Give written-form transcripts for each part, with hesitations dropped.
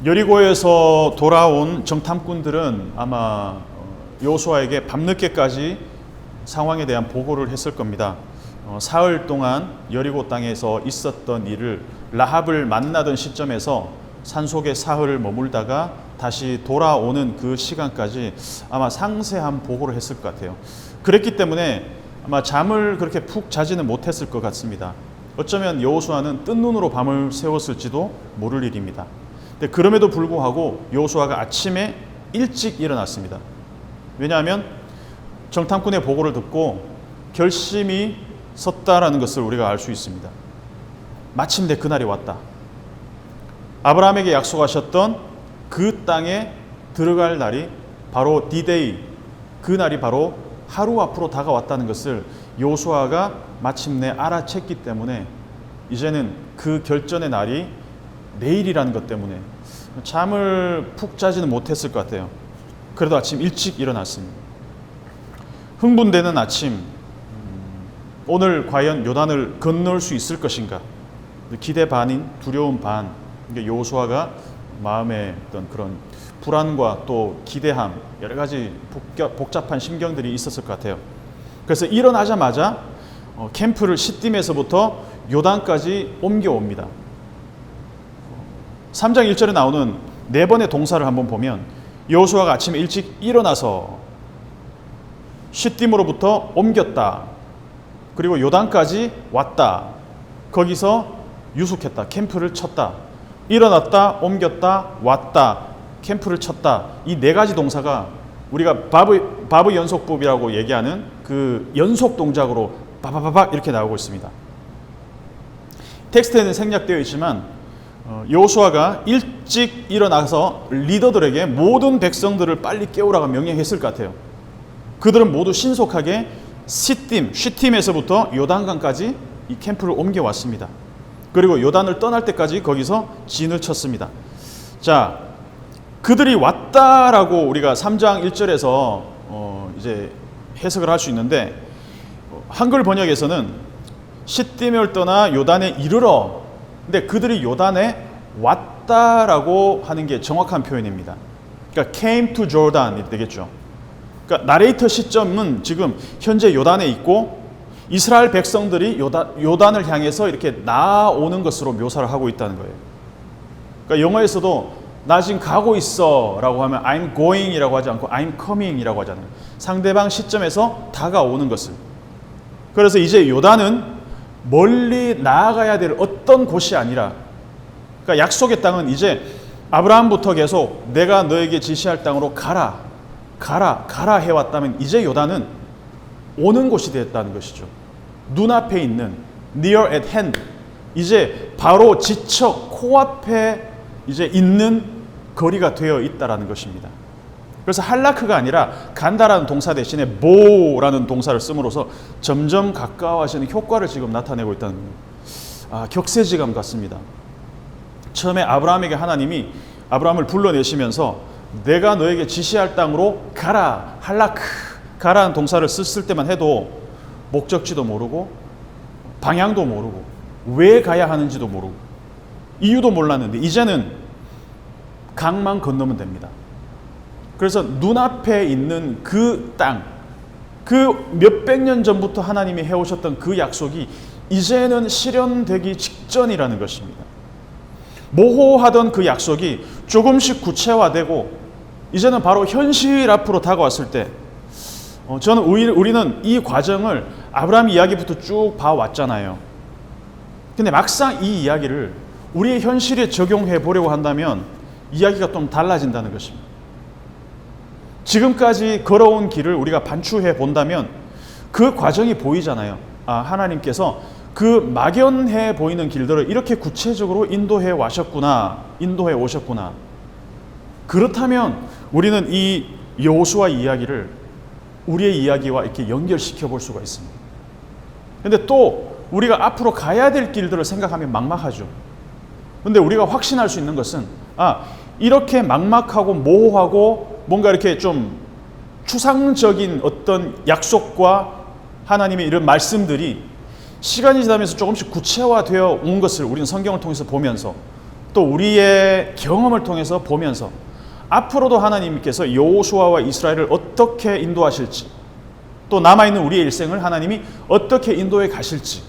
여리고에서 돌아온 정탐꾼들은 아마 여호수아에게 밤늦게까지 상황에 대한 보고를 했을 겁니다. 사흘 동안 여리고 땅에서 있었던 일을 라합을 만나던 시점에서 산속에 사흘을 머물다가 다시 돌아오는 그 시간까지 아마 상세한 보고를 했을 것 같아요. 그랬기 때문에 아마 잠을 그렇게 푹 자지는 못했을 것 같습니다. 어쩌면 여호수아는 뜬 눈으로 밤을 새웠을지도 모를 일입니다. 근데 그럼에도 불구하고 여호수아가 아침에 일찍 일어났습니다. 왜냐하면 정탐꾼의 보고를 듣고 결심이 섰다라는 것을 우리가 알 수 있습니다. 마침내 그날이 왔다. 아브라함에게 약속하셨던 그 땅에 들어갈 날이 바로 D-Day, 그 날이 바로 하루 앞으로 다가왔다는 것을 여호수아가 마침내 알아챘기 때문에 이제는 그 결전의 날이 내일이라는 것 때문에 잠을 푹 자지는 못했을 것 같아요. 그래도 아침 일찍 일어났습니다. 흥분되는 아침, 오늘 과연 요단을 건널 수 있을 것인가? 기대 반인 두려움 반. 여호수아가 마음에 어떤 그런 불안과 또 기대함, 여러 가지 복잡한 심경들이 있었을 것 같아요. 그래서 일어나자마자 캠프를 시딤에서부터 요단까지 옮겨옵니다. 3장 1절에 나오는 네 번의 동사를 한번 보면 여호수아가 아침에 일찍 일어나서 시딤으로부터 옮겼다. 그리고 요단까지 왔다. 거기서 유숙했다. 캠프를 쳤다. 일어났다, 옮겼다, 왔다, 캠프를 쳤다. 이 네 가지 동사가 우리가 바브 연속법이라고 얘기하는 그 연속 동작으로 바바바박 이렇게 나오고 있습니다. 텍스트에는 생략되어 있지만 여호수아가 일찍 일어나서 리더들에게 모든 백성들을 빨리 깨우라고 명령했을 것 같아요. 그들은 모두 신속하게 쉬팀에서부터 요단강까지 이 캠프를 옮겨왔습니다. 그리고 요단을 떠날 때까지 거기서 진을 쳤습니다. 자, 그들이 왔다라고 우리가 3장 1절에서 이제 해석을 할 수 있는데 한글 번역에서는 시딤을 떠나 요단에 이르러, 근데 그들이 요단에 왔다라고 하는 게 정확한 표현입니다. 그러니까 came to Jordan이 되겠죠. 그러니까 나레이터 시점은 지금 현재 요단에 있고 이스라엘 백성들이 요단을 향해서 이렇게 나아오는 것으로 묘사를 하고 있다는 거예요. 그러니까 영어에서도 나 지금 가고 있어 라고 하면 I'm going 이라고 하지 않고 I'm coming 이라고 하잖아요. 상대방 시점에서 다가오는 것을. 그래서 이제 요단은 멀리 나아가야 될 어떤 곳이 아니라, 그러니까 약속의 땅은 이제 아브라함부터 계속 내가 너에게 지시할 땅으로 가라 해왔다면 이제 요단은 오는 곳이 되었다는 것이죠. 눈앞에 있는 near at hand, 이제 바로 지척 코앞에 이제 있는 거리가 되어 있다라는 것입니다. 그래서 할라크가 아니라 간다라는 동사 대신에 보라는 동사를 씀으로써 점점 가까워지는 효과를 지금 나타내고 있다는 겁니다. 격세지감 같습니다. 처음에 아브라함에게 하나님이 아브라함을 불러내시면서 내가 너에게 지시할 땅으로 가라, 할라크, 가라는 동사를 썼을 때만 해도 목적지도 모르고 방향도 모르고 왜 가야 하는지도 모르고 이유도 몰랐는데 이제는 강만 건너면 됩니다. 그래서 눈앞에 있는 그 땅, 그 몇백 년 전부터 하나님이 해오셨던 그 약속이 이제는 실현되기 직전이라는 것입니다. 모호하던 그 약속이 조금씩 구체화되고 이제는 바로 현실 앞으로 다가왔을 때 저는 우리는 이 과정을 아브라함 이야기부터 쭉 봐왔잖아요. 근데 막상 이 이야기를 우리의 현실에 적용해 보려고 한다면 이야기가 좀 달라진다는 것입니다. 지금까지 걸어온 길을 우리가 반추해 본다면 그 과정이 보이잖아요. 하나님께서 그 막연해 보이는 길들을 이렇게 구체적으로 인도해 오셨구나. 그렇다면 우리는 이 여호수아 이야기를 우리의 이야기와 이렇게 연결시켜 볼 수가 있습니다. 근데 또 우리가 앞으로 가야 될 길들을 생각하면 막막하죠. 근데 우리가 확신할 수 있는 것은 이렇게 막막하고 모호하고 뭔가 이렇게 좀 추상적인 어떤 약속과 하나님의 이런 말씀들이 시간이 지나면서 조금씩 구체화되어 온 것을 우리는 성경을 통해서 보면서 또 우리의 경험을 통해서 보면서 앞으로도 하나님께서 여호수아와 이스라엘을 어떻게 인도하실지, 또 남아있는 우리의 일생을 하나님이 어떻게 인도해 가실지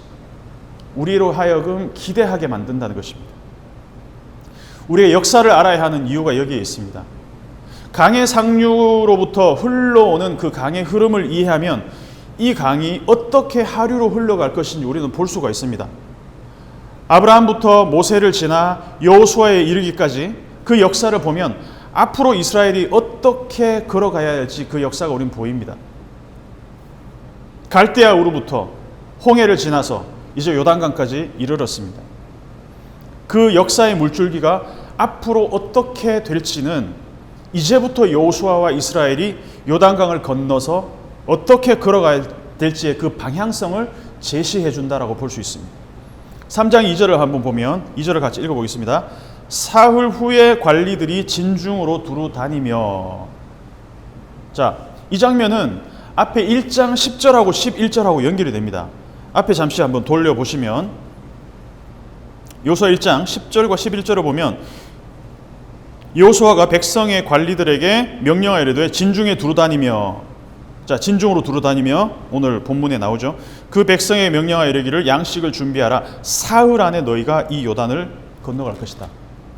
우리로 하여금 기대하게 만든다는 것입니다. 우리의 역사를 알아야 하는 이유가 여기에 있습니다. 강의 상류로부터 흘러오는 그 강의 흐름을 이해하면 이 강이 어떻게 하류로 흘러갈 것인지 우리는 볼 수가 있습니다. 아브라함부터 모세를 지나 여호수아에 이르기까지 그 역사를 보면 앞으로 이스라엘이 어떻게 걸어가야 할지 그 역사가 우리는 보입니다. 갈대아 우르부터 홍해를 지나서 이제 요단강까지 이르렀습니다. 그 역사의 물줄기가 앞으로 어떻게 될지는 이제부터 여호수아와 이스라엘이 요단강을 건너서 어떻게 걸어가야 될지의 그 방향성을 제시해 준다라고 볼 수 있습니다. 3장 2절을 한번 보면 2절을 같이 읽어보겠습니다. 사흘 후에 관리들이 진중으로 두루 다니며. 자, 이 장면은 앞에 1장 10절하고 11절하고 연결이 됩니다. 앞에 잠시 한번 돌려보시면 여호수아 1장 10절과 11절을 보면 여호수아가 백성의 관리들에게 명령하여 진중에 두루 다니며, 자, 진중으로 두루 다니며 오늘 본문에 나오죠. 그 백성의 명령하여 이르기를 양식을 준비하라. 사흘 안에 너희가 이 요단을 건너갈 것이다.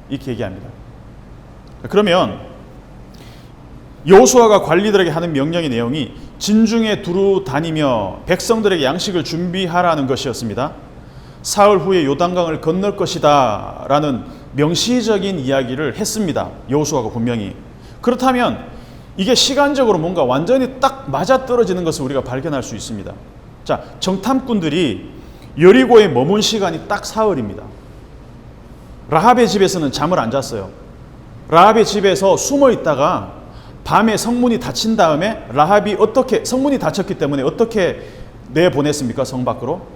이렇게 얘기합니다. 그러면 여호수아가 관리들에게 하는 명령의 내용이 진중에 두루 다니며 백성들에게 양식을 준비하라는 것이었습니다. 사흘 후에 요단강을 건널 것이다 라는 명시적인 이야기를 했습니다. 여호수아가 분명히. 그렇다면 이게 시간적으로 뭔가 완전히 딱 맞아떨어지는 것을 우리가 발견할 수 있습니다. 자, 정탐꾼들이 여리고에 머문 시간이 딱 사흘입니다. 라합의 집에서는 잠을 안 잤어요. 라합의 집에서 숨어 있다가 밤에 성문이 닫힌 다음에 라합이 성문이 닫혔기 때문에 어떻게 내보냈습니까? 성 밖으로?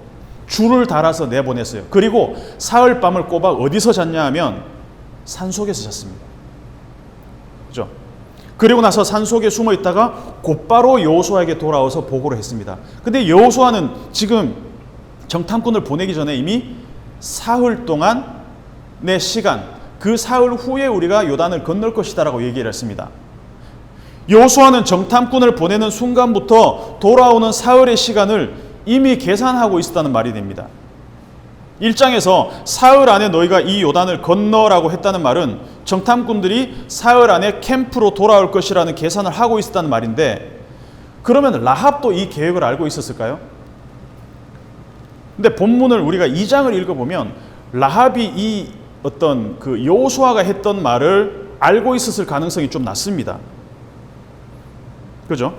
줄을 달아서 내보냈어요. 그리고 사흘 밤을 꼬박 어디서 잤냐 하면 산속에서 잤습니다. 그죠? 그리고 나서 산속에 숨어 있다가 곧바로 여호수아에게 돌아와서 보고를 했습니다. 근데 여호수아는 지금 정탐꾼을 보내기 전에 이미 사흘 동안의 시간, 그 사흘 후에 우리가 요단을 건널 것이다라고 얘기를 했습니다. 여호수아는 정탐꾼을 보내는 순간부터 돌아오는 사흘의 시간을 이미 계산하고 있었다는 말이 됩니다. 1장에서 사흘 안에 너희가 이 요단을 건너라고 했다는 말은 정탐꾼들이 사흘 안에 캠프로 돌아올 것이라는 계산을 하고 있었다는 말인데, 그러면 라합도 이 계획을 알고 있었을까요? 근데 본문을 우리가 2장을 읽어보면 라합이 이 어떤 그 여호수아가 했던 말을 알고 있었을 가능성이 좀 낮습니다. 그죠?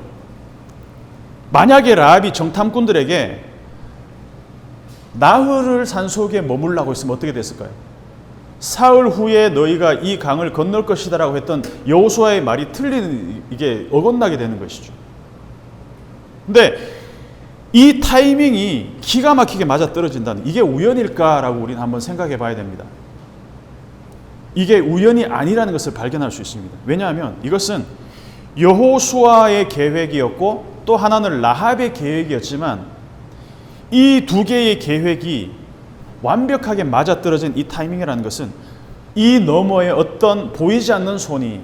만약에 라합이 정탐꾼들에게 나흘을 산속에 머물라고 했으면 어떻게 됐을까요? 사흘 후에 너희가 이 강을 건널 것이다라고 했던 여호수아의 말이 이게 어긋나게 되는 것이죠. 근데 이 타이밍이 기가 막히게 맞아떨어진다는, 이게 우연일까라고 우리는 한번 생각해 봐야 됩니다. 이게 우연이 아니라는 것을 발견할 수 있습니다. 왜냐하면 이것은 여호수아의 계획이었고 또 하나는 라합의 계획이었지만 이 두 개의 계획이 완벽하게 맞아떨어진 이 타이밍이라는 것은 이 너머에 어떤 보이지 않는 손이,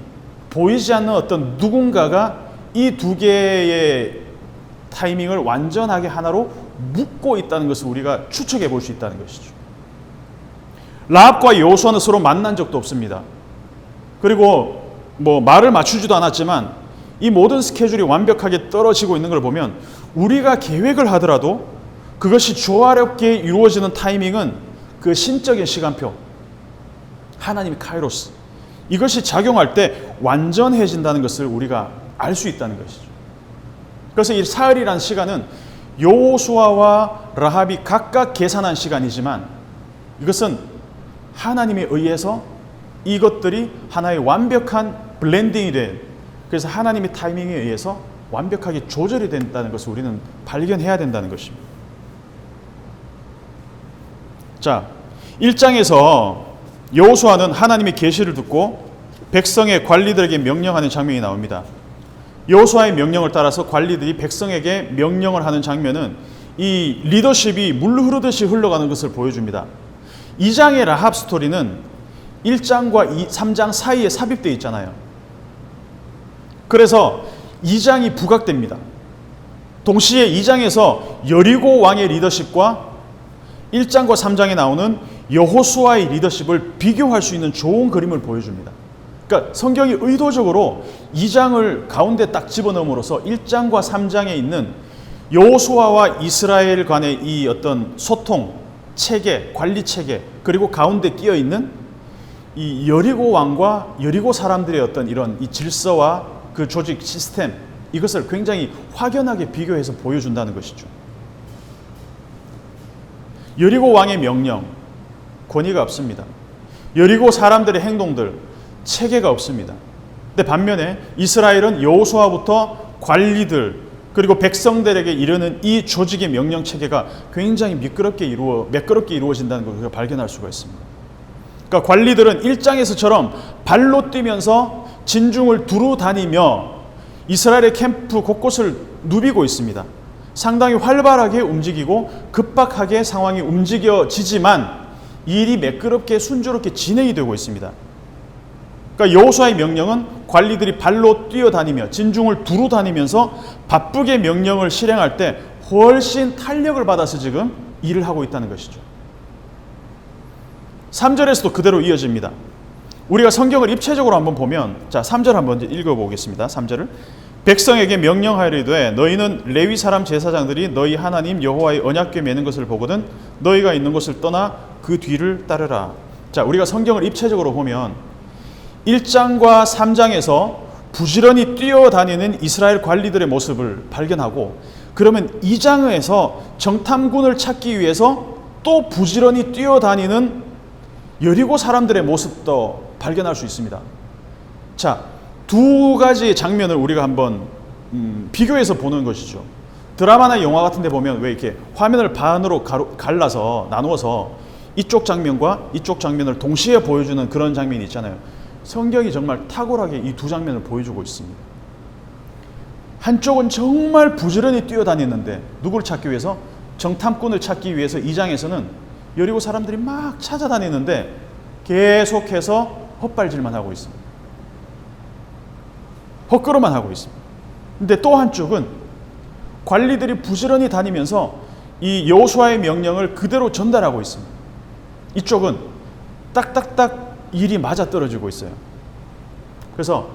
보이지 않는 어떤 누군가가 이 두 개의 타이밍을 완전하게 하나로 묶고 있다는 것을 우리가 추측해 볼 수 있다는 것이죠. 라합과 여호수아는 서로 만난 적도 없습니다. 그리고 말을 맞추지도 않았지만 이 모든 스케줄이 완벽하게 떨어지고 있는 걸 보면 우리가 계획을 하더라도 그것이 조화롭게 이루어지는 타이밍은 그 신적인 시간표, 하나님의 카이로스, 이것이 작용할 때 완전해진다는 것을 우리가 알 수 있다는 것이죠. 그래서 이 사흘이라는 시간은 여호수아와 라합이 각각 계산한 시간이지만 이것은 하나님에 의해서 이것들이 하나의 완벽한 블렌딩이 된, 그래서 하나님의 타이밍에 의해서 완벽하게 조절이 된다는 것을 우리는 발견해야 된다는 것입니다. 자, 1장에서 여호수아는 하나님의 계시를 듣고 백성의 관리들에게 명령하는 장면이 나옵니다. 여호수아의 명령을 따라서 관리들이 백성에게 명령을 하는 장면은 이 리더십이 물 흐르듯이 흘러가는 것을 보여줍니다. 2장의 라합 스토리는 1장과 3장 사이에 삽입되어 있잖아요. 그래서 2장이 부각됩니다. 동시에 2장에서 여리고 왕의 리더십과 1장과 3장에 나오는 여호수아의 리더십을 비교할 수 있는 좋은 그림을 보여줍니다. 그러니까 성경이 의도적으로 2장을 가운데 딱 집어넣음으로써 1장과 3장에 있는 여호수아와 이스라엘 간의 이 어떤 소통, 체계, 관리 체계, 그리고 가운데 끼어 있는 이 여리고 왕과 여리고 사람들의 어떤 이런 이 질서와 그 조직 시스템, 이것을 굉장히 확연하게 비교해서 보여준다는 것이죠. 여리고 왕의 명령, 권위가 없습니다. 여리고 사람들의 행동들, 체계가 없습니다. 근데 반면에 이스라엘은 여호수아부터 관리들 그리고 백성들에게 이르는 이 조직의 명령 체계가 굉장히 매끄럽게 이루어진다는 것을 발견할 수가 있습니다. 그러니까 관리들은 1장에서처럼 발로 뛰면서 진중을 두루 다니며 이스라엘의 캠프 곳곳을 누비고 있습니다. 상당히 활발하게 움직이고 급박하게 상황이 움직여지지만 일이 매끄럽게 순조롭게 진행이 되고 있습니다. 그러니까 여호수아의 명령은 관리들이 발로 뛰어다니며 진중을 두루 다니면서 바쁘게 명령을 실행할 때 훨씬 탄력을 받아서 지금 일을 하고 있다는 것이죠. 3절에서도 그대로 이어집니다. 우리가 성경을 입체적으로 한번 보면, 자, 3절 한번 읽어보겠습니다. 3절을. 백성에게 명령하리되 너희는 레위 사람 제사장들이 너희 하나님 여호와의 언약궤 매는 것을 보거든 너희가 있는 곳을 떠나 그 뒤를 따르라. 자, 우리가 성경을 입체적으로 보면 1장과 3장에서 부지런히 뛰어다니는 이스라엘 관리들의 모습을 발견하고, 그러면 2장에서 정탐꾼을 찾기 위해서 또 부지런히 뛰어다니는 여리고 사람들의 모습도 발견할 수 있습니다. 자, 두 가지 장면을 우리가 한번 비교해서 보는 것이죠. 드라마나 영화 같은 데 보면 왜 이렇게 화면을 반으로 갈라서 나누어서 이쪽 장면과 이쪽 장면을 동시에 보여주는 그런 장면이 있잖아요. 성경이 정말 탁월하게 이 두 장면을 보여주고 있습니다. 한쪽은 정말 부지런히 뛰어다니는데 누구를 찾기 위해서? 정탐꾼을 찾기 위해서 2장에서는 여리고 사람들이 막 찾아다니는데 계속해서 헛발질만 하고 있습니다. 헛걸음만 하고 있습니다. 근데 또 한쪽은 관리들이 부지런히 다니면서 이 여호수아의 명령을 그대로 전달하고 있습니다. 이쪽은 딱딱딱 일이 맞아떨어지고 있어요. 그래서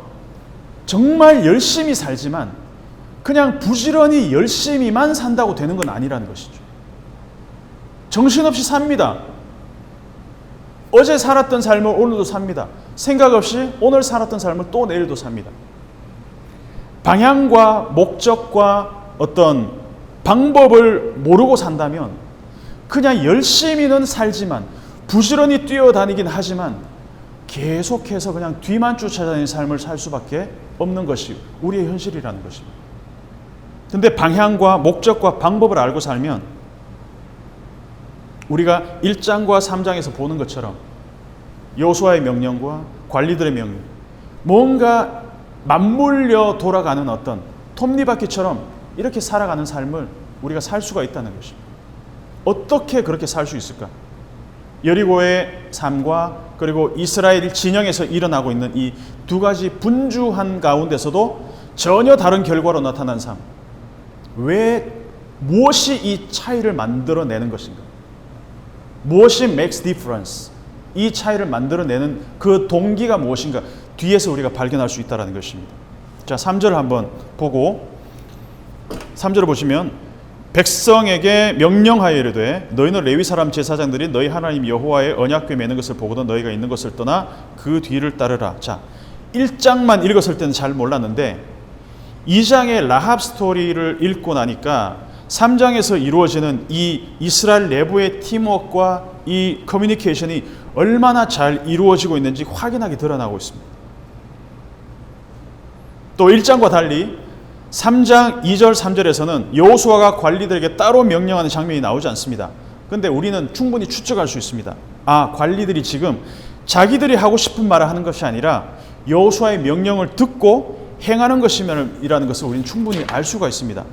정말 열심히 살지만 그냥 부지런히 열심히만 산다고 되는 건 아니라는 것이죠. 정신없이 삽니다. 어제 살았던 삶을 오늘도 삽니다. 생각 없이 오늘 살았던 삶을 또 내일도 삽니다. 방향과 목적과 어떤 방법을 모르고 산다면 그냥 열심히는 살지만 부지런히 뛰어다니긴 하지만 계속해서 그냥 뒤만 쫓아다니는 삶을 살 수밖에 없는 것이 우리의 현실이라는 것입니다. 그런데 방향과 목적과 방법을 알고 살면 우리가 1장과 3장에서 보는 것처럼 여호수아의 명령과 관리들의 명령, 뭔가 맞물려 돌아가는 어떤 톱니바퀴처럼 이렇게 살아가는 삶을 우리가 살 수가 있다는 것입니다. 어떻게 그렇게 살 수 있을까? 여리고의 삶과 그리고 이스라엘 진영에서 일어나고 있는 이 두 가지 분주한 가운데서도 전혀 다른 결과로 나타난 삶. 무엇이 이 차이를 만들어내는 것인가? 무엇이 makes difference? 이 차이를 만들어내는 그 동기가 무엇인가? 뒤에서 우리가 발견할 수 있다는 것입니다. 자, 3절 한번 보고 3절을 보시면 백성에게 명령하여 이르되 너희는 레위 사람 제사장들이 너희 하나님 여호와의 언약궤 매는 것을 보거든 너희가 있는 것을 떠나 그 뒤를 따르라. 자, 1장만 읽었을 때는 잘 몰랐는데 2장의 라합 스토리를 읽고 나니까 3장에서 이루어지는 이 이스라엘 내부의 팀워크와 이 커뮤니케이션이 얼마나 잘 이루어지고 있는지 확연하게 드러나고 있습니다. 또 1장과 달리 3장 2절 3절에서는 여호수아가 관리들에게 따로 명령하는 장면이 나오지 않습니다. 그런데 우리는 충분히 추측할 수 있습니다. 아, 관리들이 지금 자기들이 하고 싶은 말을 하는 것이 아니라 여호수아의 명령을 듣고 행하는 것이라는 것을 우리는 충분히 알 수가 있습니다.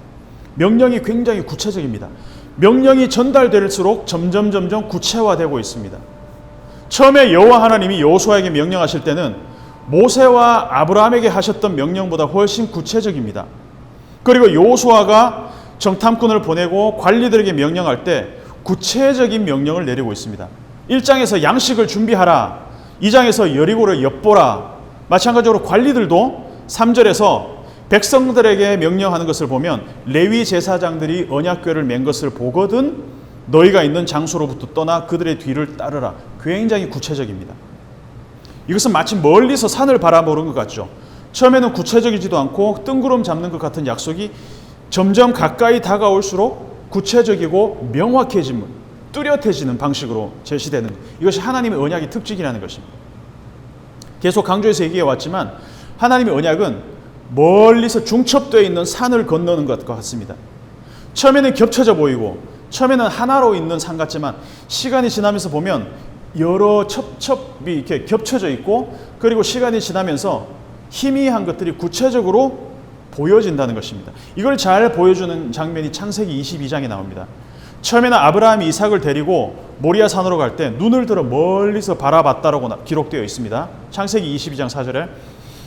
명령이 굉장히 구체적입니다. 명령이 전달될수록 점점 구체화되고 있습니다. 처음에 여호와 하나님이 여호수아에게 명령하실 때는 모세와 아브라함에게 하셨던 명령보다 훨씬 구체적입니다. 그리고 여호수아가 정탐꾼을 보내고 관리들에게 명령할 때 구체적인 명령을 내리고 있습니다. 1장에서 양식을 준비하라. 2장에서 여리고를 엿보라. 마찬가지로 관리들도 3절에서 백성들에게 명령하는 것을 보면 레위 제사장들이 언약궤를 맨 것을 보거든 너희가 있는 장소로부터 떠나 그들의 뒤를 따르라. 굉장히 구체적입니다. 이것은 마치 멀리서 산을 바라보는 것 같죠. 처음에는 구체적이지도 않고 뜬구름 잡는 것 같은 약속이 점점 가까이 다가올수록 구체적이고 명확해지는, 뚜렷해지는 방식으로 제시되는, 이것이 하나님의 언약의 특징이라는 것입니다. 계속 강조해서 얘기해 왔지만 하나님의 언약은 멀리서 중첩되어 있는 산을 건너는 것과 같습니다. 처음에는 겹쳐져 보이고 처음에는 하나로 있는 산 같지만 시간이 지나면서 보면 여러 첩첩이 이렇게 겹쳐져 있고, 그리고 시간이 지나면서 희미한 것들이 구체적으로 보여진다는 것입니다. 이걸 잘 보여주는 장면이 창세기 22장에 나옵니다. 처음에는 아브라함이 이삭을 데리고 모리아 산으로 갈 때 눈을 들어 멀리서 바라봤다라고 기록되어 있습니다. 창세기 22장 4절에.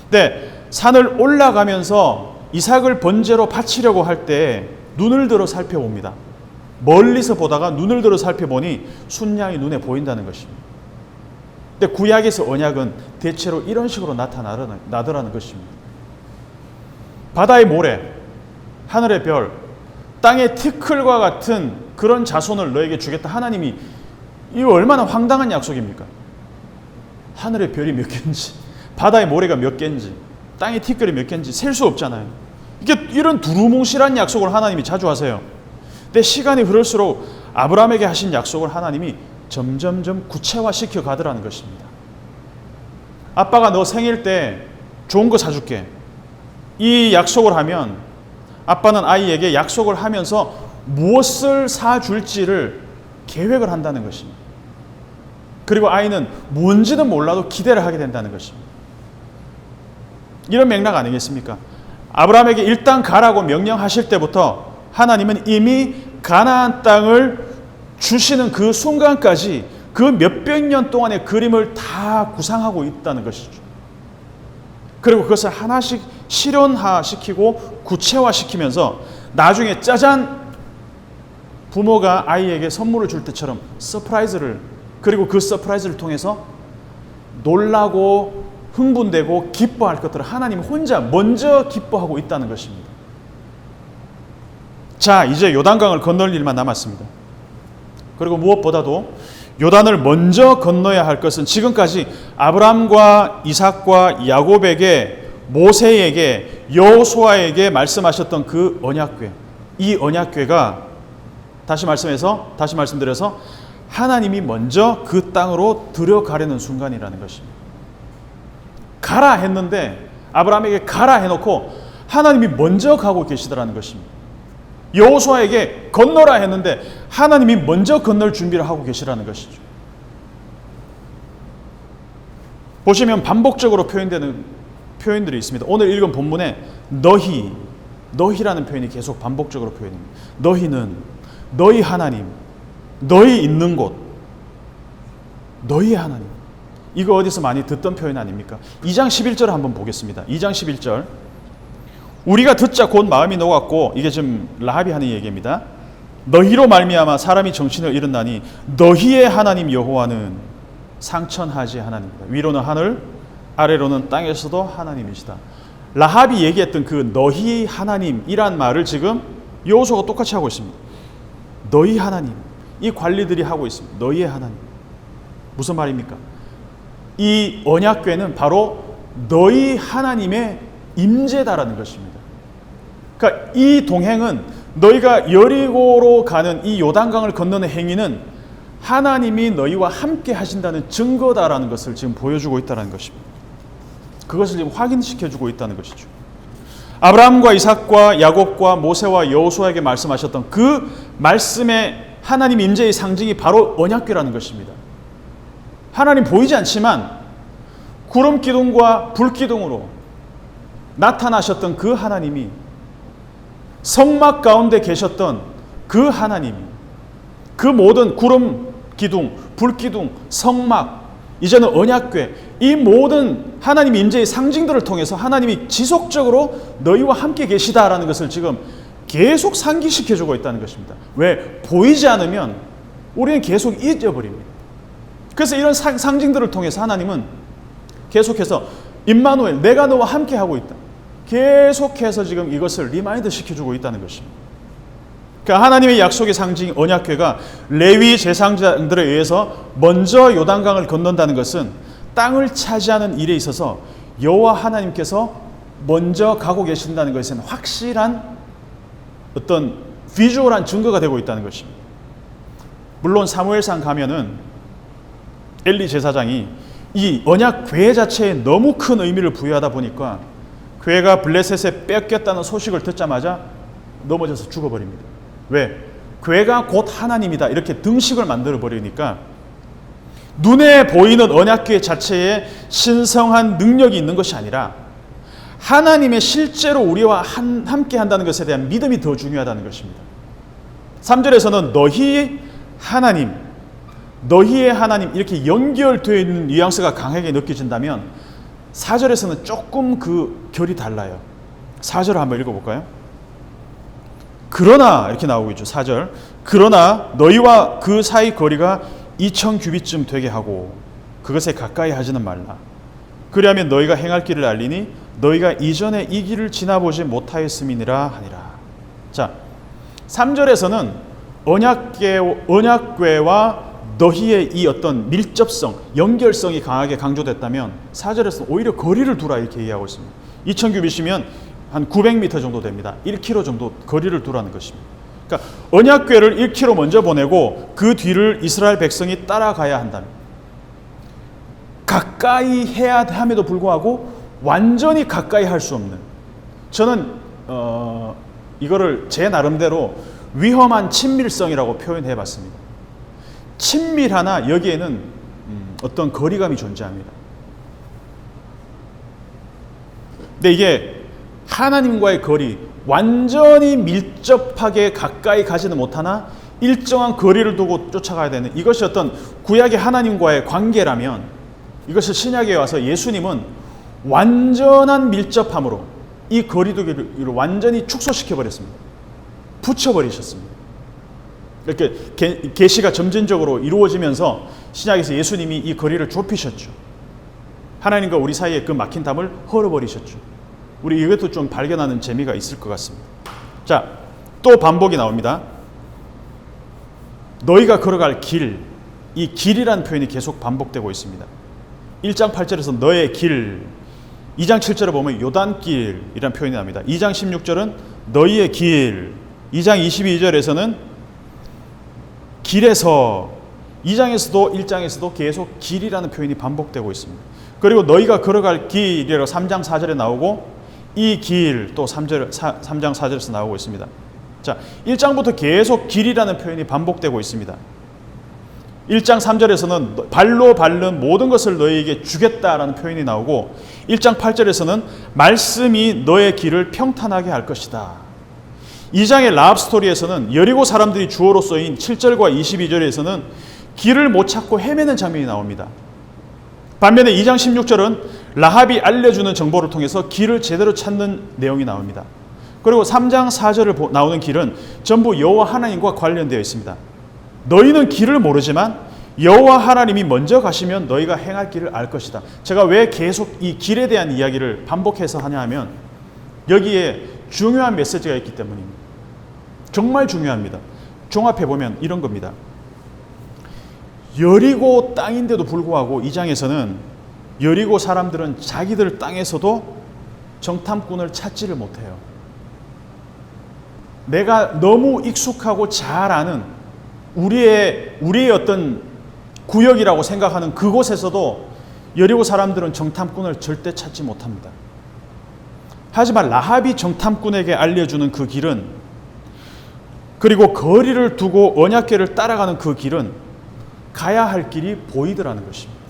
근데 산을 올라가면서 이삭을 번제로 바치려고 할 때 눈을 들어 살펴봅니다. 멀리서 보다가 눈을 들어 살펴보니 순양이 눈에 보인다는 것입니다. 근데 구약에서 언약은 대체로 이런 식으로 나타나더라는 것입니다. 바다의 모래, 하늘의 별, 땅의 티끌과 같은 그런 자손을 너에게 주겠다. 하나님이, 이거 얼마나 황당한 약속입니까? 하늘의 별이 몇 개인지, 바다의 모래가 몇 개인지, 땅의 티끌이 몇 개인지 셀 수 없잖아요. 이런 두루뭉실한 약속을 하나님이 자주 하세요. 근데 시간이 흐를수록 아브라함에게 하신 약속을 하나님이 점점점 구체화시켜 가더라는 것입니다. 아빠가 너 생일 때 좋은 거 사줄게. 이 약속을 하면 아빠는 아이에게 약속을 하면서 무엇을 사줄지를 계획을 한다는 것입니다. 그리고 아이는 뭔지는 몰라도 기대를 하게 된다는 것입니다. 이런 맥락 아니겠습니까? 아브라함에게 일단 가라고 명령하실 때부터 하나님은 이미 가나안 땅을 주시는 그 순간까지 그 몇백 년 동안의 그림을 다 구상하고 있다는 것이죠. 그리고 그것을 하나씩 실현화시키고 구체화시키면서 나중에 짜잔, 부모가 아이에게 선물을 줄 때처럼 서프라이즈를, 그리고 그 서프라이즈를 통해서 놀라고 흥분되고 기뻐할 것들을 하나님 혼자 먼저 기뻐하고 있다는 것입니다. 자, 이제 요단강을 건널 일만 남았습니다. 그리고 무엇보다도 요단을 먼저 건너야 할 것은 지금까지 아브라함과 이삭과 야곱에게, 모세에게, 여호수아에게 말씀하셨던 그 언약궤, 이 언약궤가 다시 말씀드려서 하나님이 먼저 그 땅으로 들어가려는 순간이라는 것입니다. 가라 했는데, 아브라함에게 가라 해놓고 하나님이 먼저 가고 계시더라는 것입니다. 여호수아에게 건너라 했는데 하나님이 먼저 건널 준비를 하고 계시라는 것이죠. 보시면 반복적으로 표현되는 표현들이 있습니다. 오늘 읽은 본문에 너희라는 표현이 계속 반복적으로 표현됩니다. 너희는, 너희 하나님, 너희 있는 곳, 너희의 하나님. 이거 어디서 많이 듣던 표현 아닙니까? 2장 11절을 한번 보겠습니다. 2장 11절. 우리가 듣자 곧 마음이 녹았고, 이게 지금 라합이 하는 얘기입니다. 너희로 말미암아 사람이 정신을 잃었나니 너희의 하나님 여호와는 상천하지 하나님이다. 위로는 하늘, 아래로는 땅에서도 하나님이시다. 라합이 얘기했던 그 너희 하나님이란 말을 지금 여호수아가 똑같이 하고 있습니다. 너희 하나님, 이 관리들이 하고 있습니다. 너희의 하나님. 무슨 말입니까? 이 언약궤는 바로 너희 하나님의 임재다라는 것입니다. 그러니까 이 동행은, 너희가 여리고로 가는 이 요단강을 건너는 행위는 하나님이 너희와 함께 하신다는 증거다라는 것을 지금 보여주고 있다는 것입니다. 그것을 지금 확인시켜주고 있다는 것이죠. 아브라함과 이삭과 야곱과 모세와 여호수아에게 말씀하셨던 그 말씀의 하나님 임재의 상징이 바로 언약궤라는 것입니다. 하나님 보이지 않지만 구름 기둥과 불 기둥으로 나타나셨던 그 하나님이, 성막 가운데 계셨던 그 하나님이, 그 모든 구름 기둥, 불 기둥, 성막, 이제는 언약궤, 이 모든 하나님 임재의 상징들을 통해서 하나님이 지속적으로 너희와 함께 계시다라는 것을 지금 계속 상기시켜주고 있다는 것입니다. 왜? 보이지 않으면 우리는 계속 잊어버립니다. 그래서 이런 상징들을 통해서 하나님은 계속해서 임마누엘, 내가 너와 함께 하고 있다. 계속해서 지금 이것을 리마인드 시켜주고 있다는 것입니다. 그러니까 하나님의 약속의 상징 언약궤가 레위 제사장들에 의해서 먼저 요단강을 건넌다는 것은 땅을 차지하는 일에 있어서 여호와 하나님께서 먼저 가고 계신다는 것은 확실한 어떤 비주얼한 증거가 되고 있다는 것입니다. 물론 사무엘상 가면은 엘리 제사장이 이 언약궤 자체에 너무 큰 의미를 부여하다 보니까 궤가 블레셋에 뺏겼다는 소식을 듣자마자 넘어져서 죽어버립니다. 왜? 궤가 곧 하나님이다 이렇게 등식을 만들어 버리니까 눈에 보이는 언약궤 자체에 신성한 능력이 있는 것이 아니라 하나님의 실제로 우리와 함께 한다는 것에 대한 믿음이 더 중요하다는 것입니다. 3절에서는 너희 하나님, 너희의 하나님 이렇게 연결되어 있는 뉘앙스가 강하게 느껴진다면 4절에서는 조금 그 결이 달라요. 4절을 한번 읽어볼까요? 그러나 이렇게 나오고 있죠. 4절. 그러나 너희와 그 사이 거리가 2000규빗쯤 되게 하고 그것에 가까이 하지는 말라. 그리하면 너희가 행할 길을 알리니 너희가 이전에 이 길을 지나보지 못하였음이니라 하니라. 자, 3절에서는 언약궤와 너희의 이 어떤 밀접성, 연결성이 강하게 강조됐다면 4절에서는 오히려 거리를 두라 이렇게 이해하고 있습니다. 2000규빗이면 한 900m 정도 됩니다. 1km 정도 거리를 두라는 것입니다. 그러니까 언약궤를 1km 먼저 보내고 그 뒤를 이스라엘 백성이 따라가야 한다면 가까이 해야 함에도 불구하고 완전히 가까이 할 수 없는, 저는 이거를 제 나름대로 위험한 친밀성이라고 표현해 봤습니다. 친밀하나 여기에는 어떤 거리감이 존재합니다. 근데 이게 하나님과의 거리, 완전히 밀접하게 가까이 가지는 못하나 일정한 거리를 두고 쫓아가야 되는 이것이 어떤 구약의 하나님과의 관계라면, 이것을 신약에 와서 예수님은 완전한 밀접함으로 이 거리두기를 완전히 축소시켜 버렸습니다. 붙여버리셨습니다. 이렇게 계시가 점진적으로 이루어지면서 신약에서 예수님이 이 거리를 좁히셨죠. 하나님과 우리 사이에 그 막힌 담을 헐어버리셨죠. 우리 이것도 좀 발견하는 재미가 있을 것 같습니다. 자, 또 반복이 나옵니다. 너희가 걸어갈 길, 이 길이라는 표현이 계속 반복되고 있습니다. 1장 8절에서 너의 길, 2장 7절에 보면 요단길이라는 표현이 나옵니다. 2장 16절은 너희의 길, 2장 22절에서는 길에서, 2장에서도 1장에서도 계속 길이라는 표현이 반복되고 있습니다. 그리고 너희가 걸어갈 길이라고 3장 4절에 나오고 이 길 또 3장 4절에서 나오고 있습니다. 자, 1장부터 계속 길이라는 표현이 반복되고 있습니다. 1장 3절에서는 발로 밟는 모든 것을 너희에게 주겠다라는 표현이 나오고 1장 8절에서는 말씀이 너의 길을 평탄하게 할 것이다. 2장의 라합 스토리에서는 여리고 사람들이 주어로 쓰인 7절과 22절에서는 길을 못 찾고 헤매는 장면이 나옵니다. 반면에 2장 16절은 라합이 알려주는 정보를 통해서 길을 제대로 찾는 내용이 나옵니다. 그리고 3장 4절을 나오는 길은 전부 여호와 하나님과 관련되어 있습니다. 너희는 길을 모르지만 여호와 하나님이 먼저 가시면 너희가 행할 길을 알 것이다. 제가 왜 계속 이 길에 대한 이야기를 반복해서 하냐 하면 여기에 중요한 메시지가 있기 때문입니다. 정말 중요합니다. 종합해보면 이런 겁니다. 여리고 땅인데도 불구하고 이 장에서는 여리고 사람들은 자기들 땅에서도 정탐꾼을 찾지를 못해요. 내가 너무 익숙하고 잘 아는 우리의 어떤 구역이라고 생각하는 그곳에서도 여리고 사람들은 정탐꾼을 절대 찾지 못합니다. 하지만 라합이 정탐꾼에게 알려주는 그 길은, 그리고 거리를 두고 언약궤를 따라가는 그 길은 가야 할 길이 보이더라는 것입니다.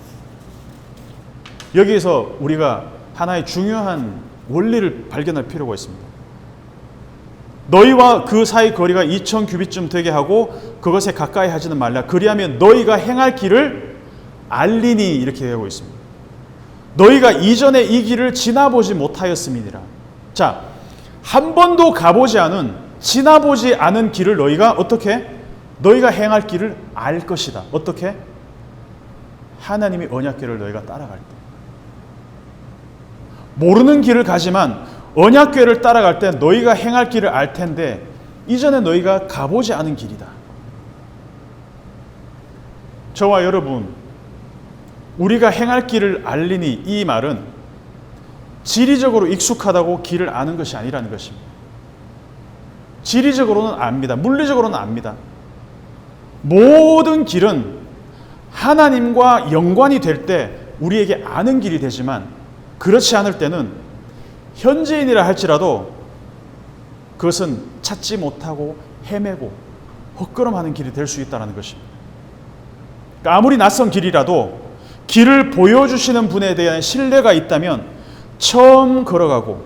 여기에서 우리가 하나의 중요한 원리를 발견할 필요가 있습니다. 너희와 그 사이 거리가 2000규빗쯤 되게 하고 그것에 가까이 하지는 말라. 그리하면 너희가 행할 길을 알리니 이렇게 되고 있습니다. 너희가 이전에 이 길을 지나보지 못하였음이니라. 자, 한 번도 가보지 않은, 지나보지 않은 길을 너희가 어떻게? 너희가 행할 길을 알 것이다. 어떻게? 하나님의 언약궤를 너희가 따라갈 때. 모르는 길을 가지만 언약궤를 따라갈 때 너희가 행할 길을 알 텐데 이전에 너희가 가보지 않은 길이다. 저와 여러분, 우리가 행할 길을 알리니 이 말은 지리적으로 익숙하다고 길을 아는 것이 아니라는 것입니다. 지리적으로는 압니다. 물리적으로는 압니다. 모든 길은 하나님과 연관이 될 때 우리에게 아는 길이 되지만 그렇지 않을 때는 현지인이라 할지라도 그것은 찾지 못하고 헤매고 헛걸음하는 길이 될 수 있다는 것입니다. 그러니까 아무리 낯선 길이라도 길을 보여주시는 분에 대한 신뢰가 있다면 처음 걸어가고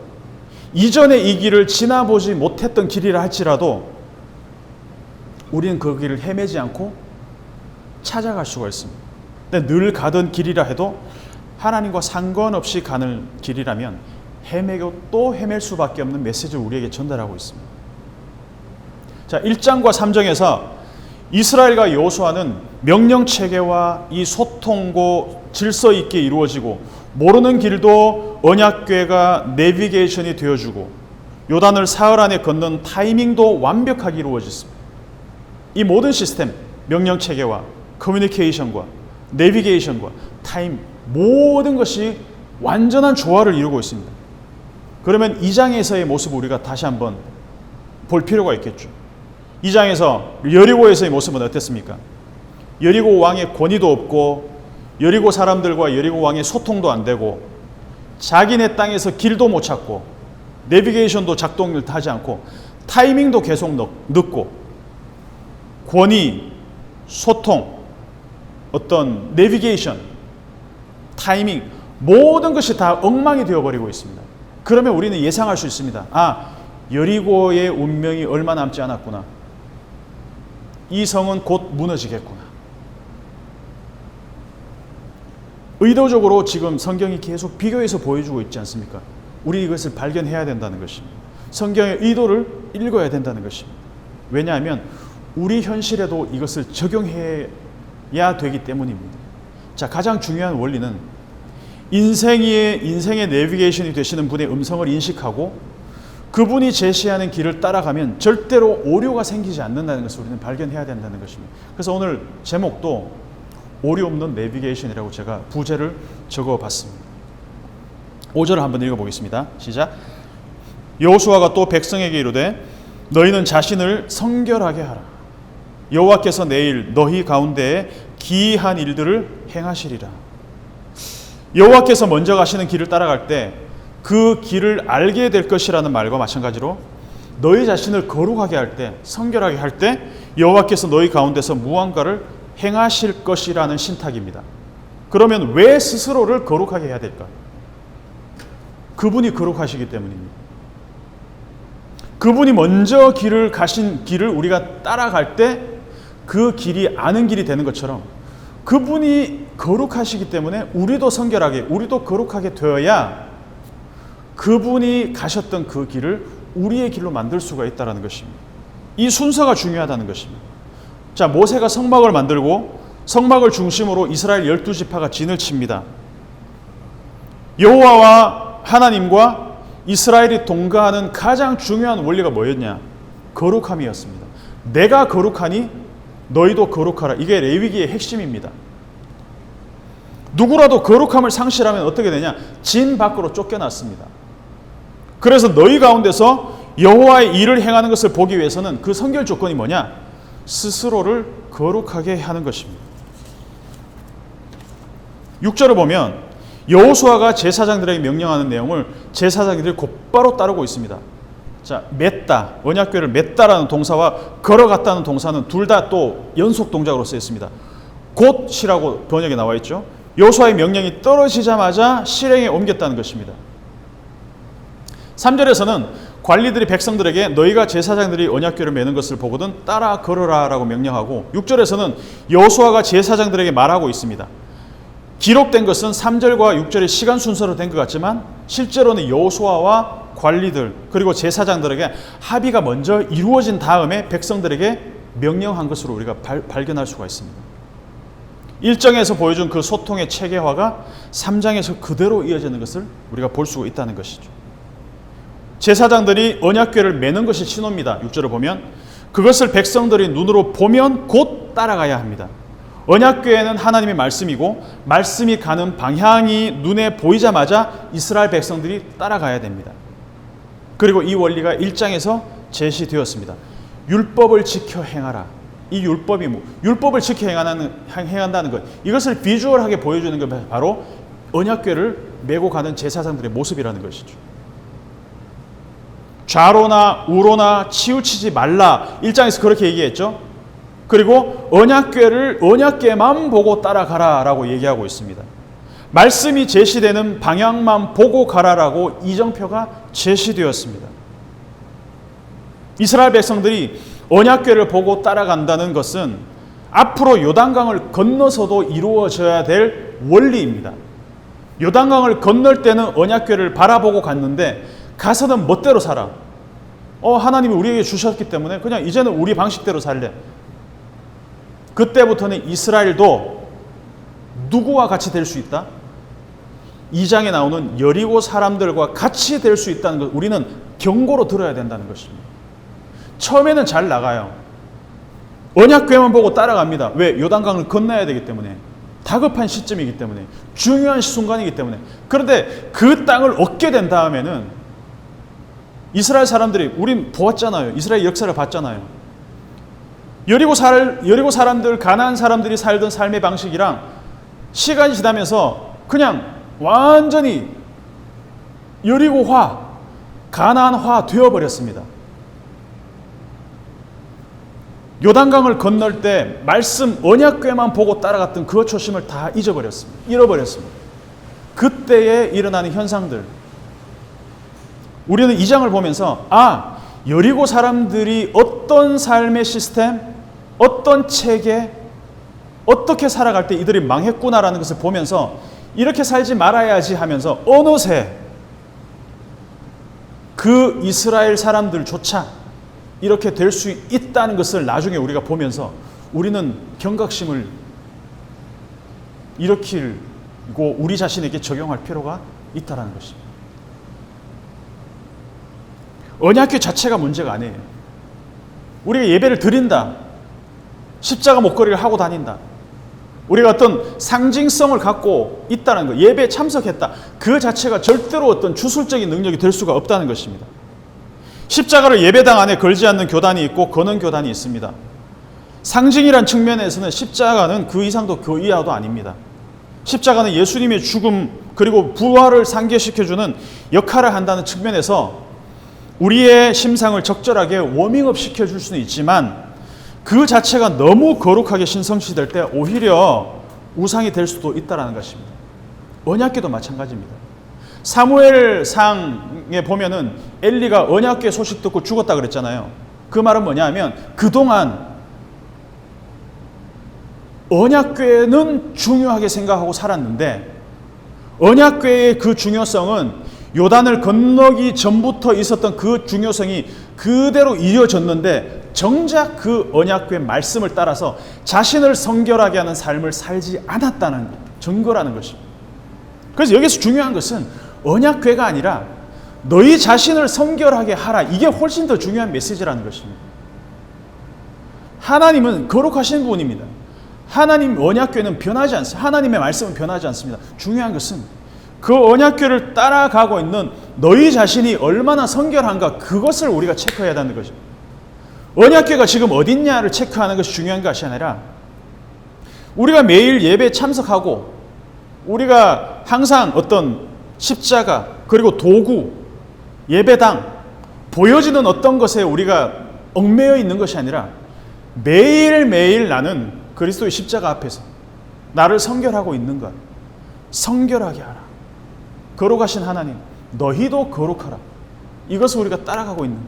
이전에 이 길을 지나보지 못했던 길이라 할지라도 우리는 그 길을 헤매지 않고 찾아갈 수가 있습니다. 근데 늘 가던 길이라 해도 하나님과 상관없이 가는 길이라면 헤매고 또 헤맬 수밖에 없는 메시지를 우리에게 전달하고 있습니다. 자, 1장과 3장에서 이스라엘과 여호수아는 명령체계와 이 소통고 질서 있게 이루어지고 모르는 길도 언약궤가 내비게이션이 되어주고 요단을 사흘 안에 걷는 타이밍도 완벽하게 이루어졌습니다. 이 모든 시스템, 명령체계와 커뮤니케이션과 내비게이션과 타임, 모든 것이 완전한 조화를 이루고 있습니다. 그러면 2장에서의 모습을 우리가 다시 한번 볼 필요가 있겠죠. 2장에서 여리고에서의 모습은 어땠습니까? 여리고 왕의 권위도 없고 여리고 사람들과 여리고 왕의 소통도 안 되고 자기네 땅에서 길도 못 찾고 내비게이션도 작동을 하지 않고 타이밍도 계속 늦고 권위, 소통, 어떤 내비게이션, 타이밍 모든 것이 다 엉망이 되어버리고 있습니다. 그러면 우리는 예상할 수 있습니다. 아, 여리고의 운명이 얼마 남지 않았구나. 이 성은 곧 무너지겠구나. 의도적으로 지금 성경이 계속 비교해서 보여주고 있지 않습니까? 우리 이것을 발견해야 된다는 것입니다. 성경의 의도를 읽어야 된다는 것입니다. 왜냐하면 우리 현실에도 이것을 적용해야 되기 때문입니다. 자, 가장 중요한 원리는 인생의 내비게이션이 되시는 분의 음성을 인식하고 그분이 제시하는 길을 따라가면 절대로 오류가 생기지 않는다는 것을 우리는 발견해야 된다는 것입니다. 그래서 오늘 제목도 오류 없는 내비게이션이라고 제가 부제를 적어봤습니다. 5절을 한번 읽어보겠습니다. 시작. 여호수아가 또 백성에게 이르되 너희는 자신을 성결하게 하라. 여호와께서 내일 너희 가운데에 기이한 일들을 행하시리라. 여호와께서 먼저 가시는 길을 따라갈 때 그 길을 알게 될 것이라는 말과 마찬가지로 너희 자신을 거룩하게 할 때, 성결하게 할 때 여호와께서 너희 가운데서 무언가를 행하실 것이라는 신탁입니다. 그러면 왜 스스로를 거룩하게 해야 될까? 그분이 거룩하시기 때문입니다. 그분이 먼저 가신 길을 우리가 따라갈 때 그 길이 아는 길이 되는 것처럼 그분이 거룩하시기 때문에 우리도 성결하게, 우리도 거룩하게 되어야 그분이 가셨던 그 길을 우리의 길로 만들 수가 있다는 것입니다. 이 순서가 중요하다는 것입니다. 자, 모세가 성막을 만들고 성막을 중심으로 이스라엘 12지파가 진을 칩니다. 여호와와 하나님과 이스라엘이 동거하는 가장 중요한 원리가 뭐였냐? 거룩함이었습니다. 내가 거룩하니 너희도 거룩하라. 이게 레위기의 핵심입니다. 누구라도 거룩함을 상실하면 어떻게 되냐? 진 밖으로 쫓겨났습니다. 그래서 너희 가운데서 여호와의 일을 행하는 것을 보기 위해서는 그 선결 조건이 뭐냐? 스스로를 거룩하게 하는 것입니다. 6절을 보면 여호수아가 제사장들에게 명령하는 내용을 제사장들이 곧바로 따르고 있습니다. 자, 맸다, 언약궤를 맸다라는 동사와 걸어갔다는 동사는 둘 다 또 연속 동작으로 쓰였습니다. 곧이라고 번역에 나와 있죠. 여호수아의 명령이 떨어지자마자 실행에 옮겼다는 것입니다. 3절에서는 관리들이 백성들에게 너희가 제사장들이 언약궤를 매는 것을 보거든 따라 걸어라 라고 명령하고 6절에서는 여호수아가 제사장들에게 말하고 있습니다. 기록된 것은 3절과 6절의 시간 순서로 된 것 같지만 실제로는 여호수아와 관리들 그리고 제사장들에게 합의가 먼저 이루어진 다음에 백성들에게 명령한 것으로 우리가 발견할 수가 있습니다. 1장에서 보여준 그 소통의 체계화가 3장에서 그대로 이어지는 것을 우리가 볼 수가 있다는 것이죠. 제사장들이 언약궤를 매는 것이 신호입니다. 6절을 보면 그것을 백성들이 눈으로 보면 곧 따라가야 합니다. 언약궤에는 하나님의 말씀이고 말씀이 가는 방향이 눈에 보이자마자 이스라엘 백성들이 따라가야 됩니다. 그리고 이 원리가 1장에서 제시되었습니다. 율법을 지켜 행하라. 이 율법이 율법을 지켜 행한다는 것, 이것을 비주얼하게 보여주는 게 바로 언약궤를 메고 가는 제사장들의 모습이라는 것이죠. 좌로나 우로나 치우치지 말라. 1장에서 그렇게 얘기했죠. 그리고 언약궤만 보고 따라가라라고 얘기하고 있습니다. 말씀이 제시되는 방향만 보고 가라라고 이정표가 제시되었습니다. 이스라엘 백성들이 언약궤를 보고 따라간다는 것은 앞으로 요단강을 건너서도 이루어져야 될 원리입니다. 요단강을 건널 때는 언약궤를 바라보고 갔는데 가서는 멋대로 살아. 하나님이 우리에게 주셨기 때문에 그냥 이제는 우리 방식대로 살래. 그때부터는 이스라엘도 누구와 같이 될 수 있다? 2장에 나오는 여리고 사람들과 같이 될 수 있다는 것, 우리는 경고로 들어야 된다는 것입니다. 처음에는 잘 나가요. 언약궤만 보고 따라갑니다. 왜? 요단강을 건너야 되기 때문에. 다급한 시점이기 때문에. 중요한 순간이기 때문에. 그런데 그 땅을 얻게 된 다음에는 이스라엘 사람들이, 우린 보았잖아요. 이스라엘 역사를 봤잖아요. 여리고 사람들, 가나안 사람들이 살던 삶의 방식이랑 시간이 지나면서 그냥 완전히 여리고화, 가나안화 되어버렸습니다. 요단강을 건널 때 말씀 언약궤만 보고 따라갔던 그 초심을 다 잃어버렸습니다. 그때에 일어나는 현상들, 우리는 이 장을 보면서 여리고 사람들이 어떤 삶의 시스템, 어떤 체계, 어떻게 살아갈 때 이들이 망했구나라는 것을 보면서 이렇게 살지 말아야지 하면서 어느새 그 이스라엘 사람들조차 이렇게 될 수 있다는 것을 나중에 우리가 보면서 우리는 경각심을 일으키고 우리 자신에게 적용할 필요가 있다는 것입니다. 언약궤 자체가 문제가 아니에요. 우리가 예배를 드린다, 십자가 목걸이를 하고 다닌다, 우리가 어떤 상징성을 갖고 있다는 것, 예배에 참석했다, 그 자체가 절대로 어떤 주술적인 능력이 될 수가 없다는 것입니다. 십자가를 예배당 안에 걸지 않는 교단이 있고 거는 교단이 있습니다. 상징이란 측면에서는 십자가는 그 이상도 그 이하도 아닙니다. 십자가는 예수님의 죽음 그리고 부활을 상기시켜주는 역할을 한다는 측면에서 우리의 심상을 적절하게 워밍업 시켜줄 수는 있지만 그 자체가 너무 거룩하게 신성시될 때 오히려 우상이 될 수도 있다는 것입니다. 언약궤도 마찬가지입니다. 사무엘상에 보면은 엘리가 언약궤 소식 듣고 죽었다 그랬잖아요. 그 말은 뭐냐 하면 그동안 언약궤는 중요하게 생각하고 살았는데 언약궤의 그 중요성은 요단을 건너기 전부터 있었던 그 중요성이 그대로 이어졌는데 정작 그 언약궤 말씀을 따라서 자신을 성결하게 하는 삶을 살지 않았다는 증거라는 것입니다. 그래서 여기서 중요한 것은 언약궤가 아니라 너희 자신을 성결하게 하라. 이게 훨씬 더 중요한 메시지라는 것입니다. 하나님은 거룩하신 분입니다. 하나님 언약궤는 변하지 않습니다. 하나님의 말씀은 변하지 않습니다. 중요한 것은 그 언약궤를 따라가고 있는 너희 자신이 얼마나 성결한가, 그것을 우리가 체크해야 한다는 것입니다. 언약궤가 지금 어딨냐를 체크하는 것이 중요한 것이 아니라 우리가 매일 예배에 참석하고 우리가 항상 어떤 십자가 그리고 도구, 예배당 보여지는 어떤 것에 우리가 얽매여 있는 것이 아니라 매일매일 나는 그리스도의 십자가 앞에서 나를 성결하고 있는 것, 성결하게 하라. 거룩하신 하나님, 너희도 거룩하라. 이것을 우리가 따라가고 있는,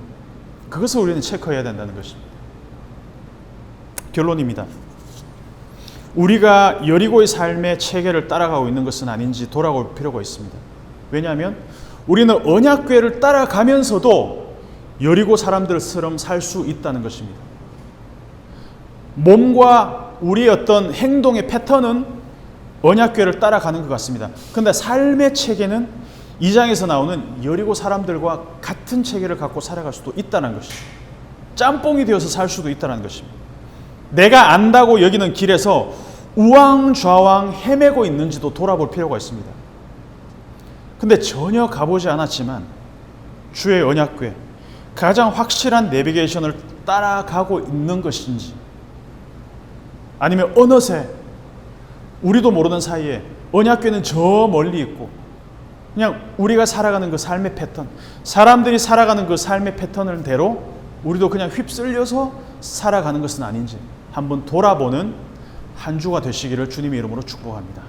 그것을 우리는 체크해야 된다는 것입니다. 결론입니다. 우리가 여리고의 삶의 체계를 따라가고 있는 것은 아닌지 돌아볼 필요가 있습니다. 왜냐하면 우리는 언약궤를 따라가면서도 여리고 사람들처럼 살 수 있다는 것입니다. 몸과 우리의 어떤 행동의 패턴은 언약궤를 따라가는 것 같습니다. 그런데 삶의 체계는 2장에서 나오는 여리고 사람들과 같은 체계를 갖고 살아갈 수도 있다는 것이죠. 짬뽕이 되어서 살 수도 있다는 것입니다. 내가 안다고 여기는 길에서 우왕좌왕 헤매고 있는지도 돌아볼 필요가 있습니다. 근데 전혀 가보지 않았지만 주의 언약궤, 가장 확실한 내비게이션을 따라가고 있는 것인지, 아니면 어느새 우리도 모르는 사이에 언약궤는 저 멀리 있고 그냥 우리가 살아가는 그 삶의 패턴, 사람들이 살아가는 그 삶의 패턴을 대로 우리도 그냥 휩쓸려서 살아가는 것은 아닌지 한번 돌아보는 한 주가 되시기를 주님의 이름으로 축복합니다.